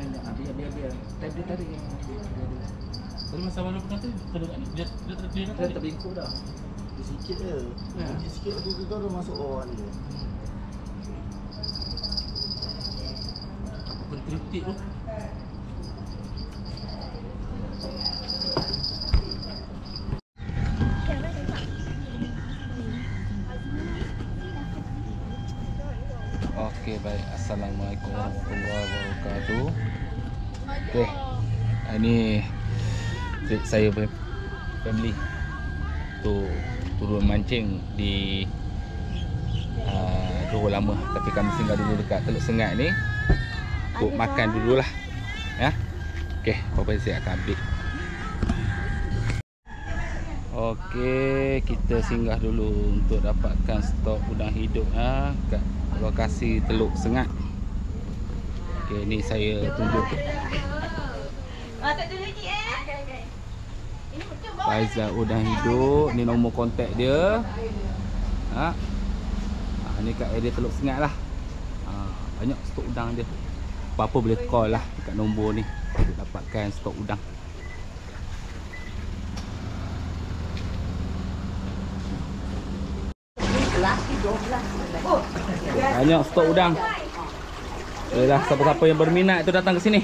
Biar. Tadi yang Tadi masa malam pernah tu dia terbingkuk dah. Dia sikit je. Dia sikit tu dah masuk on dia. Apa triptik tu? Okey, baik. Assalamualaikum warahmatullahi wabarakatuh. Okey. Ini trip saya family tu turun mancing di Johor Lama, tapi kami singgah dulu dekat Teluk Sengat ni untuk makan dululah. Ya. Okey, apa saya akan update. Okey, kita singgah dulu untuk dapatkan stok udang hidup kat lokasi Teluk Sengat. Okey, ni saya tunjuk. Tak ada lagi Okey. Ini betul bawah. Faizal udang hidup, ni nombor kontak dia. Ni kat area Teluk Sengat lah. Banyak stok udang dia. Apa-apa boleh call lah dekat nombor ni untuk dapatkan stok udang. Banyak stok udang. Yalah, siapa-siapa yang berminat tu datang ke sini.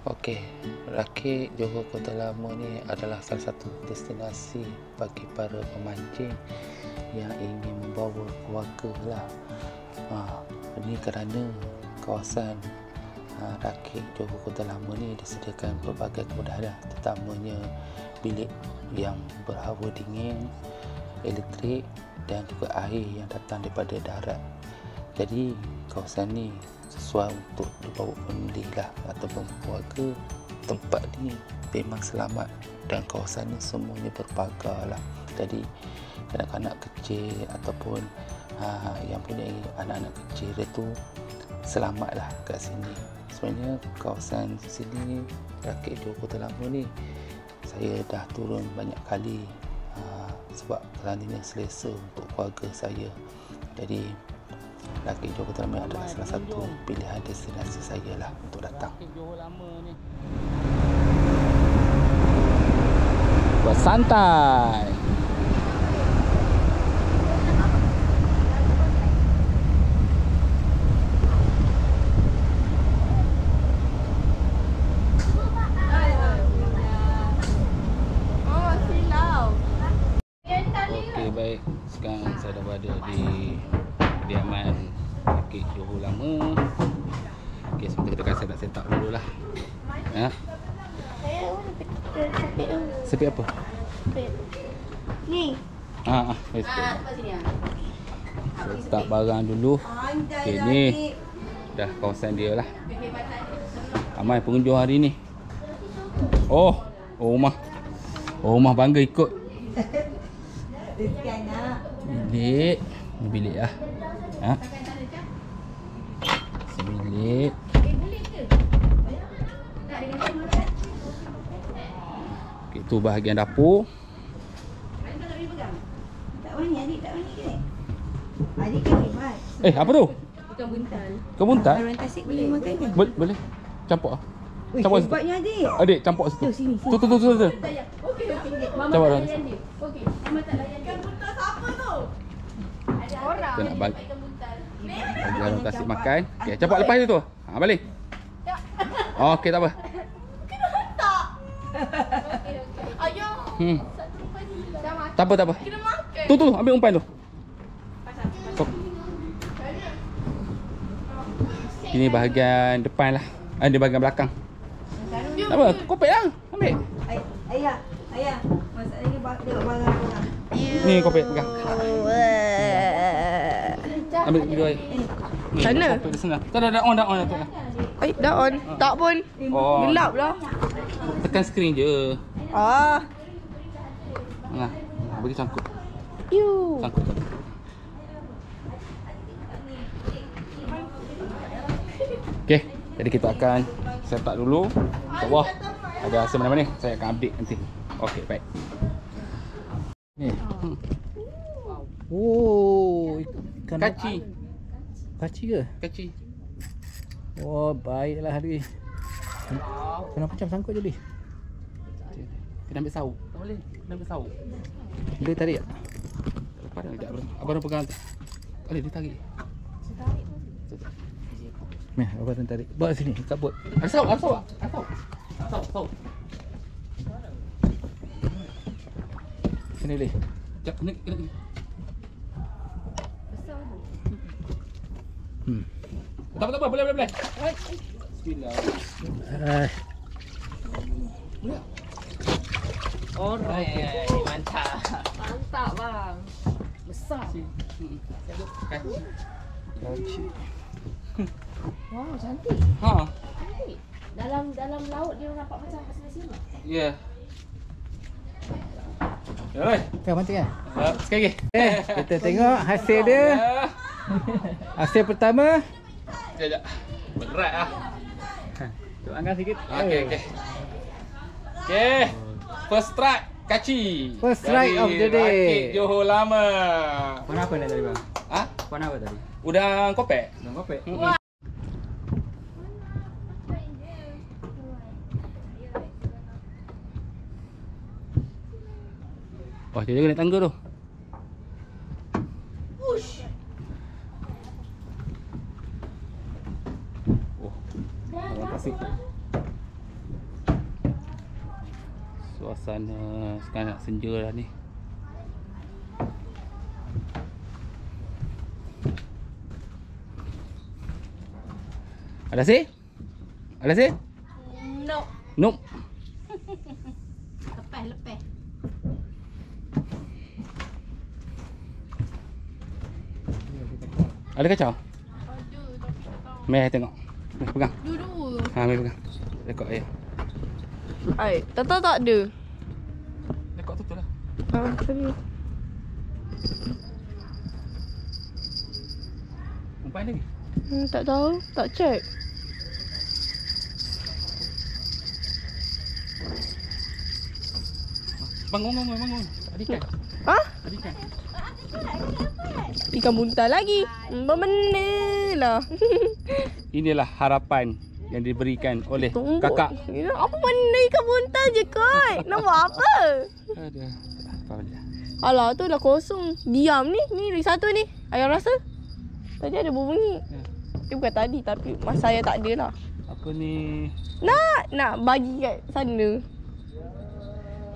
Okey, Rakit Johor Kota Lama ni adalah salah satu destinasi bagi para pemancing yang ingin membawa keluarga lah. Ini kerana kawasan Rakit Johor Kota Lama ni disediakan pelbagai kemudahan, terutamanya bilik yang berhawa dingin, elektrik dan juga air yang datang daripada darat. Jadi kawasan ni sesuai untuk dibawa family lah ataupun keluarga. Tempat ni memang selamat dan kawasan ni semuanya berpagar lah. Jadi kanak-kanak kecil ataupun yang punya anak-anak kecil itu selamat lah kat sini. Sebenarnya kawasan sini Rakit Johor Kota Lama ni saya dah turun banyak kali sebab kerana selesa untuk keluarga saya. Jadi Rakit Johor Kota Lama adalah salah satu pilihan destinasi saya lah untuk datang. Bersantai. Okey, baik. Sekarang saya dah berada di kediaman Rakit Johor Lama. Okey, sebentar saya nak set up dulu lah. Sepit apa? Ni. Set up barang dulu. Okey, ni dah kawasan dia lah. Ramai pengunjung hari ni. Oh rumah bangga ikut. Bilik. Ni bilik lah. Bilik. Okey, tu bahagian dapur. Tak wani adik, tak wani ke? Adik kan hebat. Apa tu? Bukan buntal. Kebuntal? Orang Tasik boleh makan kan? Boleh. Campur ah. Wih, Campur situ. hebatnya adik. Adik campur situ. Tu, sini. Tu. Okey. Mama Campur tak dah. layan dia. Okey. Mama tak layan dia. Buntal siapa tu? Ada orang. Kita nak bagi buntal. orang Tasik makan. Okey, campur lepas tu. Balik. Okey, tak apa. Kena hentak. Okey. Ayah. Satu umpan ni. Tak apa. Kena makan. Tu, ambil umpan tu. Ini bahagian depan lah. Di bahagian belakang. Tak apa, kopek lah. Ambil. Ayah. Masalahnya tengok barang orang. Ni kopek pegang. Ambil video air. Sana? Kopi di sana. Tak dah on dah tu. Dah on. Tak pun. Oh. Gelap lah. Tekan skrin je. Ah. Nah, bagi sangkut. You. Sangkut. Okey, jadi kita akan set up dulu. InsyaAllah ada hasil mana-mana saya akan update nanti. Okey, baik. Ni. Oh, ikan Kaci. Kaci ke? Kaci. Oh, baiklah hari. Kenapa macam sangkut jadi? Kena ambil sauk. Tak boleh. Kena ambil sauk. Boleh tarik tak? Lepas dah sekejap. Abang pegang tu. Boleh dia tarik. Ni, abang tarik. Bawa sini, kat bot. Ada sauk, ada sauk. Ada sauk. Sauk. Sini boleh. Sekejap, kena. Tak apa, boleh. Bismillah. Alright, mantap. Mantap bang. Besar. Kaci. Kaci. Wow, cantik. Ha. Cantik. Dalam laut dia nampak macam singa-singa. Ya. Oi. Kan mantap kan? Sekali lagi. Kita tengok hasil dia. Hasil pertama. Sekejap. Berat ah. Tu angkat sikit. Okey. First strike kaci. First strike of the day. Rakit Johor Lama. Warna apa ni tadi bang? Ha? Warna apa tadi? Udang kopek. Udang kopek. Wah, dia naik tangga tu. Oh, terima kasih. Suasana sekarang nak senja dah ni. Ada sih? Ada sih? No. Nope. Lepas. Ada kacau? Meh tengok. Meh pegang. Dulu. Ha, Meh pegang. Rekod ayah. Ai, tak ada. Rekod tu lah. Sorry. Umpan lagi. Tak tahu, tak check. Bangun. Ada ikan. Hah? Ada ikan. Ikan buntal lagi. Benda lah. Inilah harapan yang diberikan oleh Tunggu. kakak. Ya, apa benda ikan buntal je kot? Nak buat apa? Ada. Apa benda? Alah, tu dah kosong. Diam ni. Ni lagi satu ni. Ayam rasa. Tadi ada bunyi. Ya. Dia bukan tadi tapi masa saya tak ada lah. Apa ni? Nak bagi kat sana.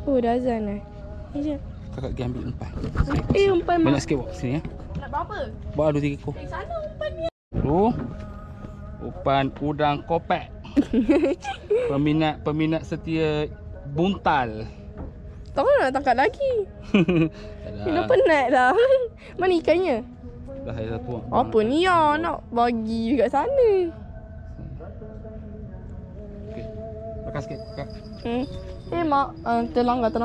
Oh, dah azan lah. Ni je. Kakak pergi ambil umpan. Umpan mak. Banyak sikit bawa sini ya. Nak berapa? Bawa 2-3 ekor. Sana umpan ni. Tu umpan udang kopek. Peminat setia buntal. Tak nak tangkap lagi. Tak Dah penat dah. Mana ikannya? Dah saya satu. Apa ni ya? Nak bagi kat sana. Okey. Lekas sikit. Kak. Mak, terlanggar. Dia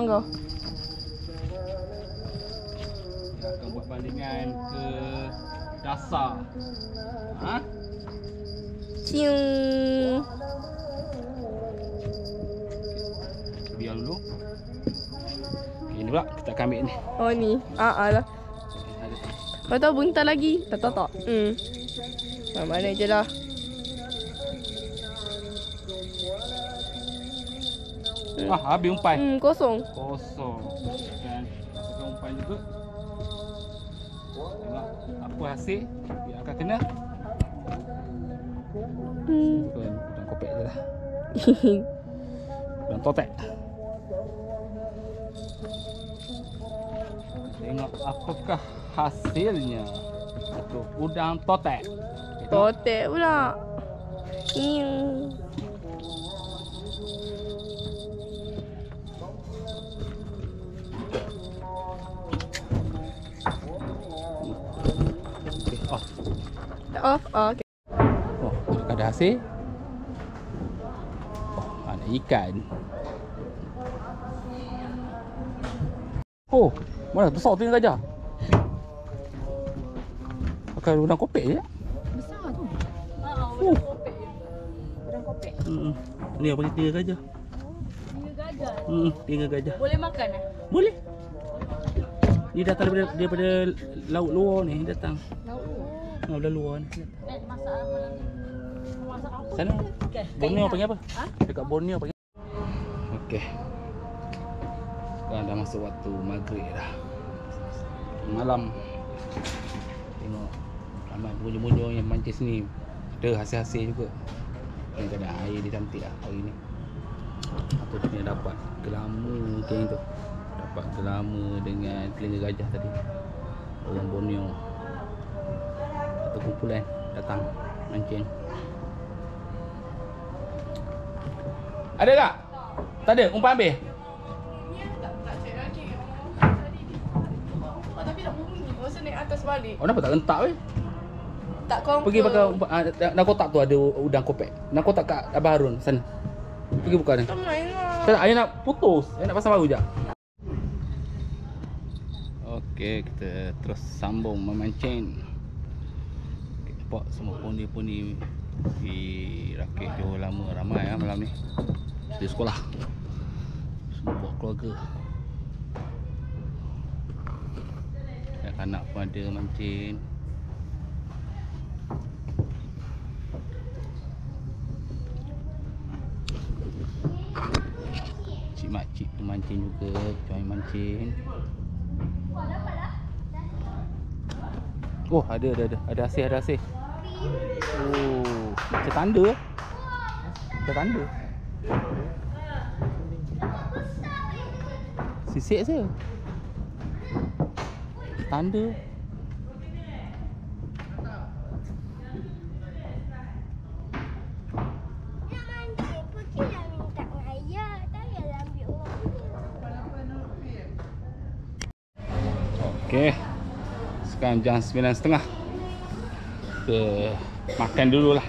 akan buat bandingan ke dasar. Ha? Cium. Biar dulu. Okay, ini pula kita akan ambil ni. Oh ni. Lah. Kau tahu buntal lagi? Tak. Mana je lah. Habis umpan. Kosong. Kosong. Dan masukkan umpan juga. Tengok apa hasil yang akan kena. Udang kopek je lah. Udang totek. Tengok apakah hasilnya untuk udang totek. Totek pula. off. Oh, okay. Oh, ada hasil. Oh, ada ikan. Oh, mana besar tu yang gajah? Pakai udang kopek je. Besar tu. Oh. Udang kopek. Ni apa tiga gajah? Tiga gajah. 3 gajah. Boleh makan Boleh. Dia datang daripada laut luar ni datang. Lauk. Laut luar ni. Masak malam ni. Masak apa? Sana. Borneo panggil apa? Dekat Borneo panggil. Okey. Sekarang dah masuk waktu maghrib dah. Malam. Tengok ramai pengunjung-pengunjung yang mancing sini. Ada hasil-hasil juga. Dan kadang air dia cantik lah hari ni. Atau dia kena dapat gelama geng tu. Dapat gelama dengan telinga gajah tadi. Orang Borneo atau kumpulan datang mancing. Ada tak? Tak ada? Umpan habis? Tak cek lagi. Tapi dah bumi ni. Masa naik atas balik. Oh, kenapa tak rentak weh? Tak confirm. Pergi pakai dalam kotak tu ada udang kopek. Dalam kotak kat Abah Harun sana. Pergi buka ni. Tak main lah. Saya nak putus. Saya nak pasang baru je. Okey, kita terus sambung memancing. Nampak semua pundi-pundi di Rakit Johor Lama ramai lah malam ni. Di sekolah. Semua buat keluarga. Anak-anak pun ada mancing. Cik-makcik tu mancing juga, join mancing. Oh, ada hasil, ada hasil. Oh, macam tanda. Macam tanda. Sisik je. Tanda. Okey. Sekarang jam 9.30. Kita makan dululah.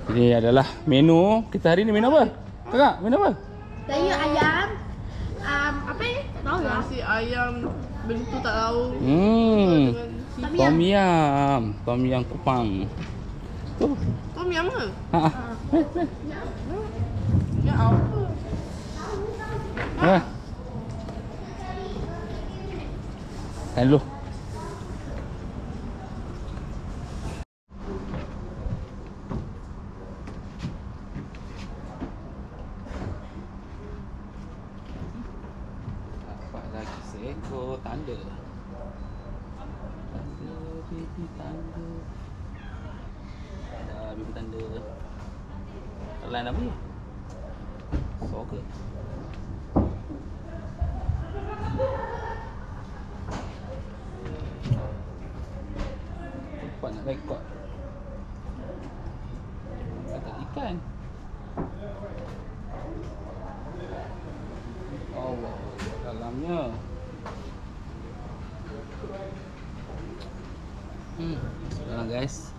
Ini adalah menu kita hari ni. Menu apa? Kakak, menu apa? Sayur ayam. Apa ni? Tahu tak? Nasi ayam bentuk tak tahu. Tom yam kupang. Tu. Tom yam ke? Ha. Ya apa? Ha. Kan dulu. Dapat lagi seekor tanda. Baby tanda. Ada baby tanda. Lain apa ni? Sok ke? Cepat nak rekod. Kata ikan. Allah, dalamnya. Sekarang guys.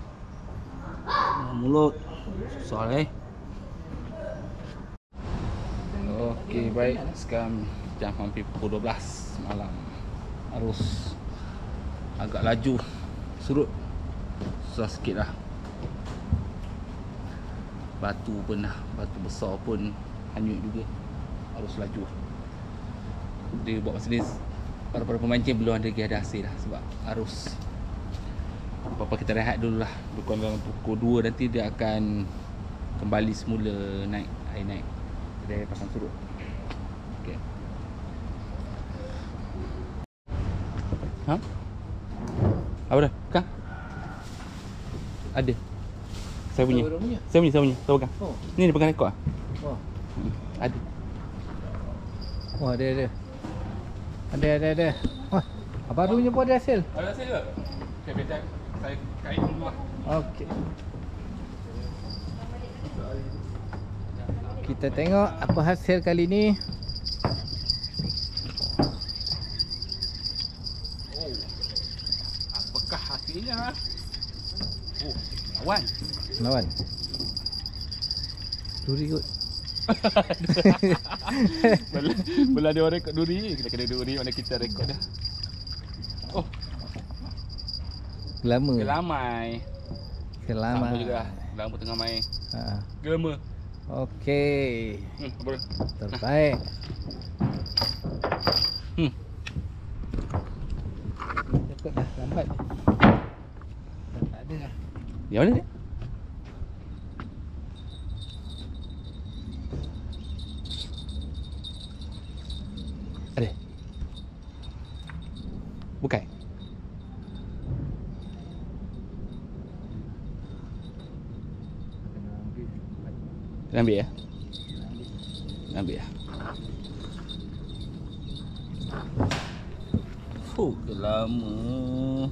Mulut. Susah Okey, baik. Sekarang jam hampir pukul 12 malam. Arus agak laju. Surut. Susah sikit lah. Batu pun lah. Batu besar pun hanyut juga. Arus laju. Dia buat masa ni para pemancing belum ada lagi ada hasil lah. Sebab arus. Apa-apa kita rehat dulu lah. Bukan dalam pukul 2 nanti dia akan kembali semula naik. Air naik. Dia pasang surut. Okey. Ha? Apa dah? Kang? Ada. Saya punya. Saya punya. Tahu kan? Oh. Ni dia pegang rekod ah. Oh. Ada. Oh, ada. Ada. Wah, Abang Ru punya pun ada hasil. Ada hasil ke? Okey, betul. Saya kait dulu lah. Okey. Kita tengok apa hasil kali ni. Oh. Apakah hasilnya? Lawan. Duri kot. Bila dia orang rekod duri, kita kena duri mana kita rekod dah. Oh, Gelama. gelamai. Gelama. Sama juga. Gelama tengah main. Ha. Gelama. Okey. Apa dia? Terbaik. Cepat dah, lambat. Dah tak ada dah. Di mana ni? Ada. Bukan. Kena ambil ya? Kena ambil ya? Fuh, lama.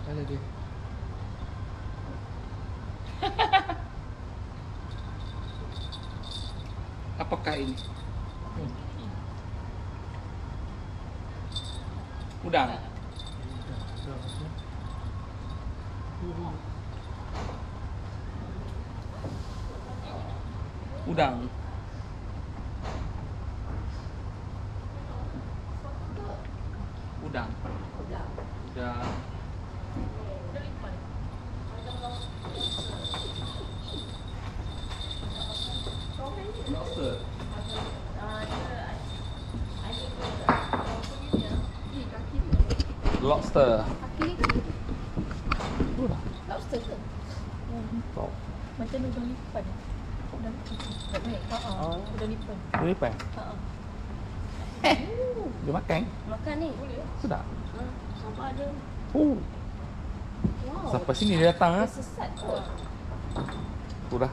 Mana dia? Apakah ini? Udang. Udang. Udang. Udang. Lobster. Lobster. Lobster ke? Top. Macam udang lipan. Udang baik. Udang lipan. Boleh apa? Dia makan. Makan ni. Sedap. Sama ada. Oh. Wow. Sampai sini dia datang ah. Sesat kot. Sudah.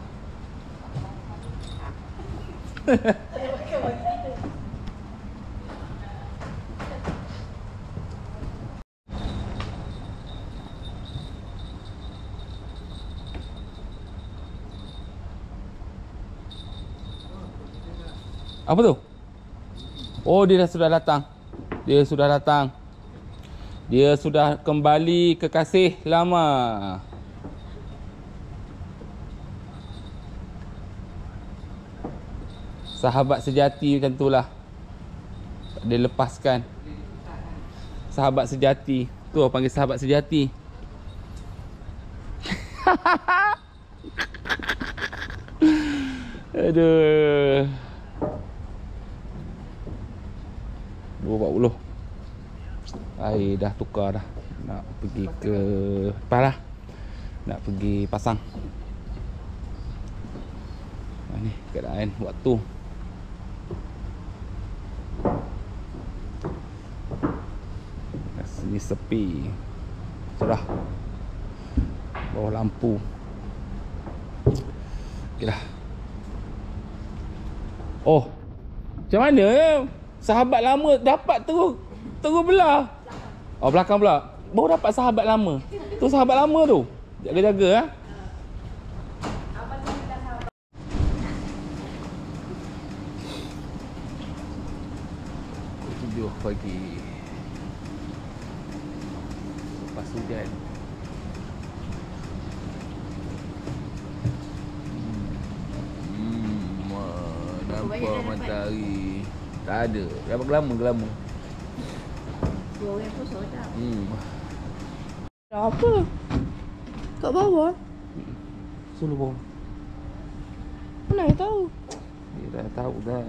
Apa tu? Oh, dia dah sudah datang. Dia sudah datang. Dia sudah kembali kekasih lama. Sahabat sejati macam itulah. Dia lepaskan. Sahabat sejati. Tu orang panggil sahabat sejati. Aduh. 2.40. Air dah tukar dah. Nak pergi ke depan lah. Nak pergi pasang. Ni keadaan waktu. Sini sepi. Cerah. Bawah lampu. Okey dah. Oh. Macam mana sahabat lama dapat terus belah. Oh, belakang pula. Baru dapat sahabat lama. Tu sahabat lama tu. Jaga-jaga ah. 7 pagi. Lepas hujan. Nampak matahari. Tak ada. Dapat gelama. 2 orang pun sedap. Apa? Kat bawah? Sulu bawah. Mana yang tahu? Dia dah tahu dah.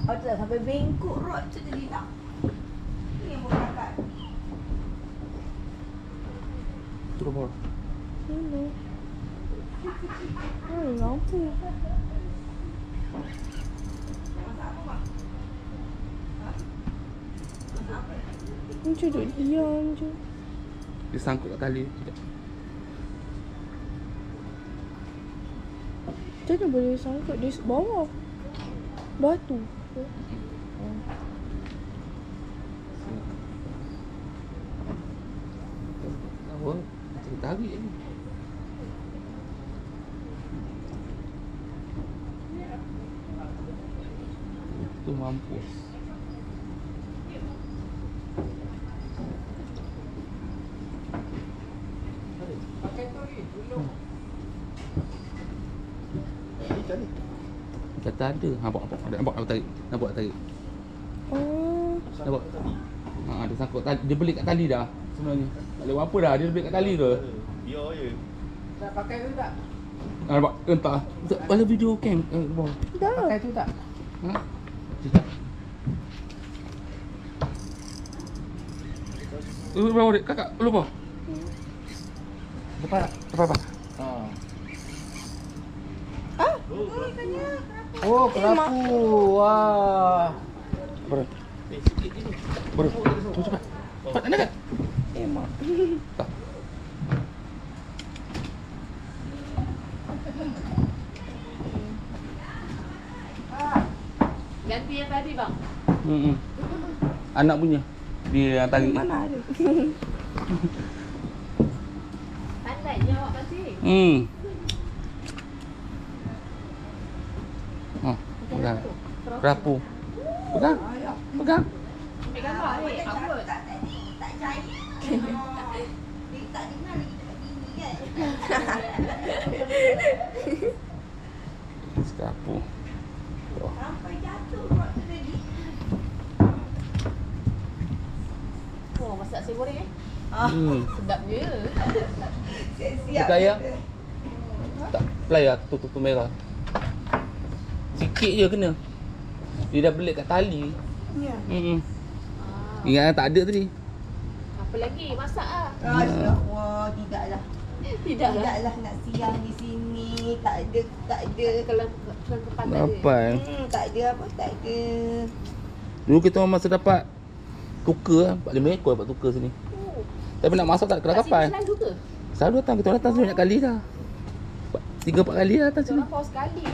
Oh, tak sampai bengkok rot tu jadi tak. Ni yang bukan kat. Sulu bawah. Mana? Lampu. Macam duduk diam je. Dia sangkut kat tali. Sekejap. Macam mana boleh sangkut di bawah? Batu. Apa? Kita tarik ni. tu mampus. Kata ada. Nampak. Nampak tarik. Nampak tarik. Oh. Nampak. Dia sangkut tali. Dia belik kat tali dah. Sebenarnya. Tak boleh buat apa dah. Dia belik kat tali tu. Biar je. Tak pakai tu tak? Nampak. Entah. Ada video cam. Dah. Pakai tu tak? Ha? Sekejap. Lupa dek. Kakak. Lupa. Depan tak? Apa? Oh, kerapu. Wah. Ber. Sikit je ni. Ber. Cepat. Cepat nak kan? Mak. Tak. Ganti yang tadi bang. Anak punya. Dia yang tarik. Mana ada? Pandainya awak kasi. Pegang. Kerapu. Pegang. Ambil gambar ni. Apa? Kerapu. Oh, masak nasi goreng Sedap je. Pelaya. Tak, pelaya tutup merah. Sikit je kena. Dia dah belik kat tali. Ya. Ingat tak ada tadi. Apa lagi? Masak ah. Wah, tidaklah. Tidaklah. Tidaklah nak siang di sini. Tak ada. Kalau kepan tak ada. Lapan. Tak ada apa, tak ada. Dulu kita orang masa dapat tukar 4-5 ekor dapat tukar sini. Oh. Tapi nak masak tak kena Kat kapan. sini selalu ke? Selalu datang, kita orang datang banyak kali dah. 3-4 kali dah datang Kita sini. orang pause sekali.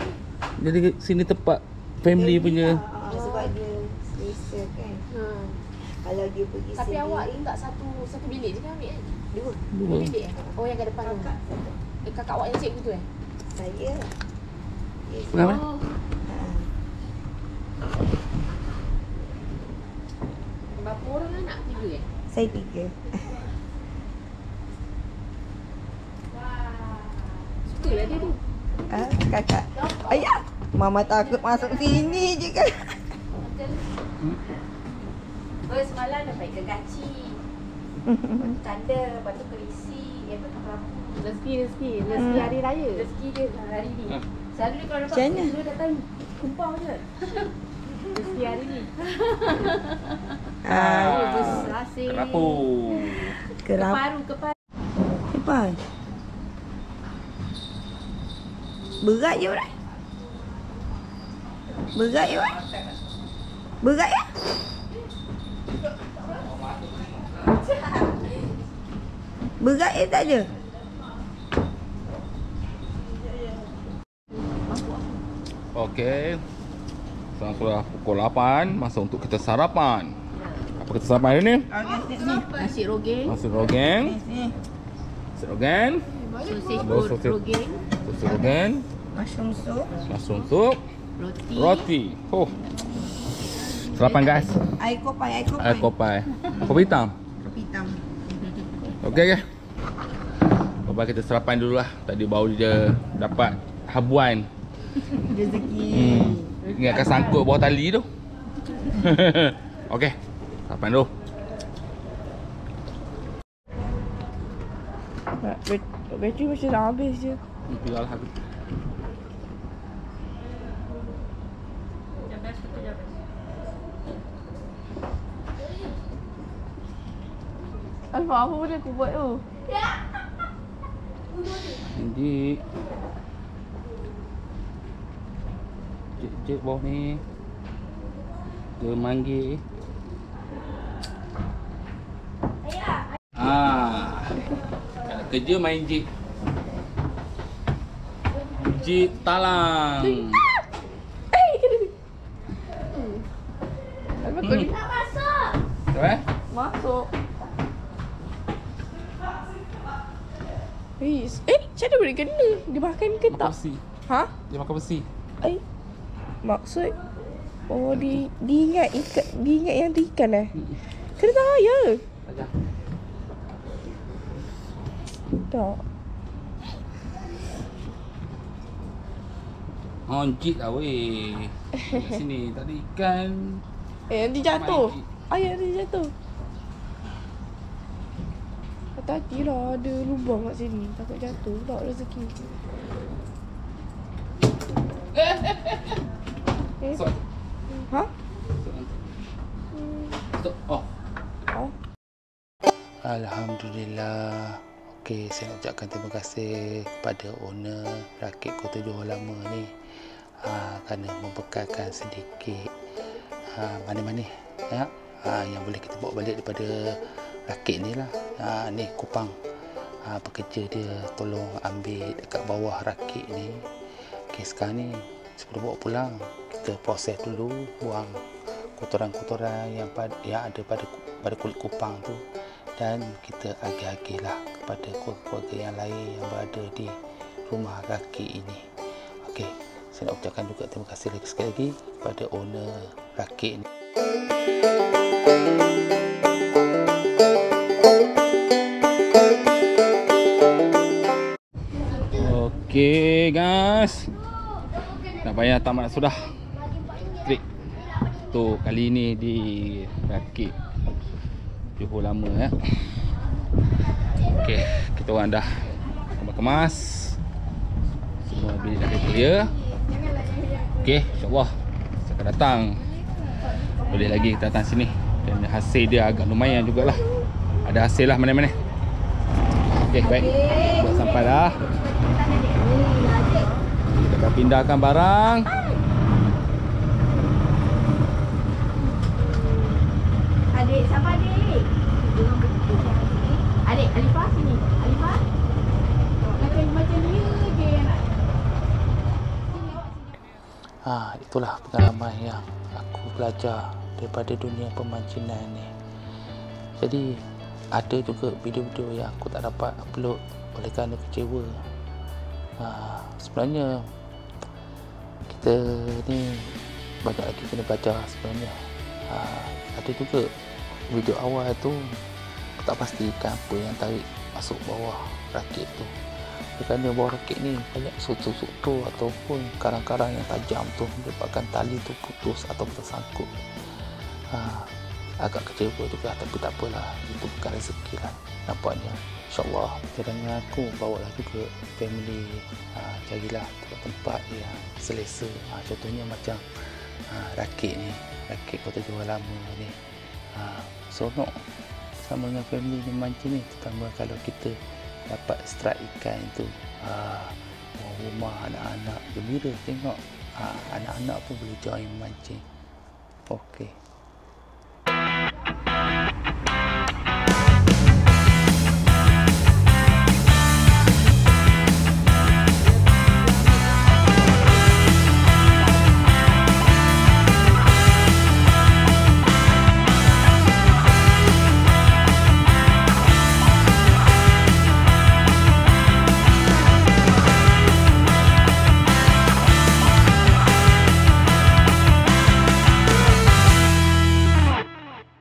Jadi sini tempat family punya. Sebab dia selesa kan. Kalau dia pergi Tapi sendiri. awak letak satu bilik je kan ambil kan? Dua. Dua bilik eh? Oh yang kat depan tu. Kakak satu. Kakak awak yang cikgu tu eh? Saya. Yes. Pegang mana? Oh. Berapa orang anak? 3 eh? Saya 3. Sukalah dia tu. Kakak. Ayah. Mama takut masuk sini je kan. Semalam dah pergi ke gaci. Tanda, lepas tu kerisi. Rezeki hari raya. Rezeki dia hari ni. Selalu dia kalau dapat Macam mana? dia datang kumpau je. Rezeki hari ni. Berhasil. Kerapu. Kerap. Keparu. Cepat. Berat je orang. Berat je orang. Berat ya? Berat ya tak ada? Okey. Sekarang sudah pukul 8, masa untuk kita sarapan. Apa kita sarapan hari ni? Nasi rogeng. Nasi rogeng. Nasi rogeng. Sosis rogeng. Nasi rogeng. Mushroom soup. Mushroom soup. Roti. Roti. Oh. Sarapan guys. Air kopai. Air kopai. Kopi hitam. Kopi hitam. Okey. Kopai kita sarapan dulu lah. Tadi baru je dapat habuan. Rezeki. Ingatkan sangkut bawah tali tu. Okey. Sarapan dulu. Bateri macam dah habis je. Biarlah habis. Alfa, apa benda aku buat tu? Jadi Jek bawah ni. Dia manggil. Kalau kerja main jek. Jek talang. Alfa kau ni Apa? masuk. Macam mana boleh kena? Dia makan ke Makan tak? besi. Ha? Dia makan besi. Maksud Oh, diingat yang ikan eh. Kena tahu ya. Tak. Onjit lah weh. Kat sini tak ada ikan. Nanti jatuh. Ayah nanti jatuh. Hati-hati lah, ada lubang kat sini. Takut jatuh pula rezeki. Stop. Ha? Stop. Oh. Alhamdulillah. Okey, saya nak ucapkan terima kasih kepada owner rakit Kota Johor Lama ni kerana membekalkan sedikit manis-manis ya, yang boleh kita bawa balik daripada rakit ni lah. Ni Kupang, pekerja dia tolong ambil dekat bawah rakit ni. Okey, sekarang ni sebelum bawa pulang, kita proses dulu, buang kotoran-kotoran yang ada pada kulit kupang tu, dan kita agih-agihlah kepada keluarga yang lain yang berada di rumah rakit ini. Okey, saya nak ucapkan juga terima kasih sekali lagi kepada owner rakit ini. Okey guys, nak bayar tamat sudah. Trik tu kali ni di rakit Johor Lama ya. Okey, kita orang dah kemas semua bilik dah clear. Okey, insya-Allah saya akan datang. Boleh lagi kita datang sini, dan hasil dia agak lumayan jugalah. Ada hasil lah mana-mana. Okey, baik. Dah sampai dah. Kita akan pindahkan barang. Adik, siapa adik? Adik, Alifah sini. Alifah. Macam dia je yang nak. Itulah pengalaman yang aku belajar daripada dunia pemancingan ni. Jadi ada juga video-video yang aku tak dapat upload oleh kerana kecewa. Sebenarnya kita ni banyak lagi kena belajar sebenarnya. Ada juga video awal tu aku tak pastikan apa yang tarik masuk bawah rakit tu. Kerana bawah rakit ni banyak sutu-sutu ataupun karang-karang yang tajam tu menyebabkan tali tu putus atau tersangkut. Agak kecewa juga, tapi tak apalah, itu bukan rezeki lah nampaknya. InsyaAllah cadangan aku bawalah juga family, carilah tempat yang selesa. Contohnya macam rakit ni, rakit Kota Johor Lama ni, seronok sama dengan family ni mancing ni, terutama kalau kita dapat strike ikan tu. Rumah anak-anak gembira tengok anak-anak pun boleh join mancing. Okey.